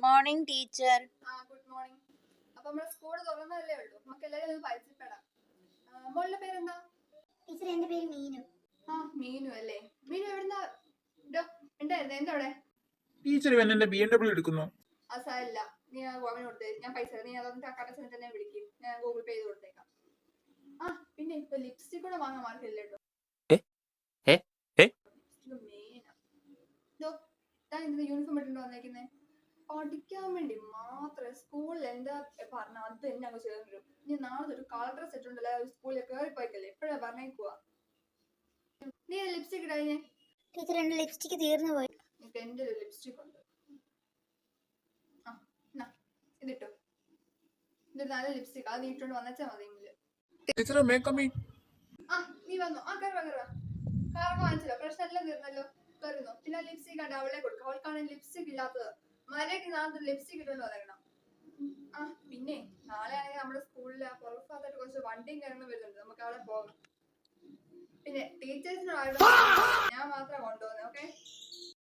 Morning teacher. Good morning. അപ്പൊ നമ്മുടെ school തുറന്നതല്ലേ ഉള്ളൂ, നമുക്ക് എല്ലാവരും ഒന്ന് പരിചയപ്പെടാം. മോളുടെ പേരെന്താ? ടീച്ചർ, എന്റെ പേര് മീനു. മീനു അല്ലേ? മീനു എവിടുന്നാ? ഉണ്ടായിരുന്നു എന്താ അവിടെ? ടീച്ചർ എന്നെ BMW എടുക്കുന്നു. അസാരില്ല, നീ ഗോവന് കൊടുത്തേ, ഞാൻ പൈസ നീ അതൊന്ന് കറക്റ്റ് സമയത്ത് തന്നെ വിളിക്കും, ഞാൻ ഗൂഗിൾ പേ ചെയ്ത് കൊടുത്തേക്കാം. പിന്നെ ഇപ്പൊ ലിപ്സ്റ്റിക് കൂടെ വാങ്ങാൻ മാർക്കില്ല കേട്ടോ. യൂണിഫോം ഇട്ടുണ്ടോ വന്നേക്കുന്നേ? പഠിക്കാൻ വേണ്ടി മാത്രം സ്കൂളിൽ എന്താ പറഞ്ഞ അത് തന്നെ അങ്ങ് ചേർന്ന് വരും. ഇനി നാളെ ഒരു കളർ ഡ്രസ് ഇട്ടുണ്ടല്ലോ, സ്കൂളിൽ കയറി പോയിക്കല്ലേ, എപ്പോഴാ പറഞ്ഞേക്കുവാ? നീ ലിപ്സ്റ്റിക് ഇടാഞ്ഞേ? ടീച്ചർ, എന്റെ ലിപ്സ്റ്റിക് തീർന്നു പോയി. എന്റെ ഒരു ലിപ്സ്റ്റിക് ഉണ്ട്, ഇതിട്ടോ. ഇതൊരു നല്ല ലിപ്സ്റ്റിക്, അത് നീ ഇട്ടോണ്ട് വന്നച്ചാ മതി. ടീച്ചറെ മേക്കമ്മി. നീ വന്നോ? കാറൊക്കെ വാങ്ങിച്ചല്ലോ, പ്രശ്നം എല്ലാം തീർന്നല്ലോ. കയറുന്നു. പിന്നെ ലിപ്സ്റ്റിക് കണ്ട അവളെ കൊടുക്കും, അവൾക്കാണ് ലിപ്സ്റ്റിക് ഇല്ലാത്തത്. മര്യാദക്ക് നാളെ ലിപ്സ്റ്റിക് ഇട്ടുകൊണ്ട് വരണം. പിന്നെ നാളെ ആണെങ്കിൽ നമ്മുടെ സ്കൂളില് പുറത്തായിട്ട് കുറച്ച് വണ്ടിയും കാര്യങ്ങളും വരുന്നുണ്ട്, നമുക്ക് അവിടെ പോകാം. പിന്നെ ടീച്ചേഴ്സിനോട് ഞാൻ മാത്രമേ കൊണ്ടുപോകുന്നത്. ഓക്കെ.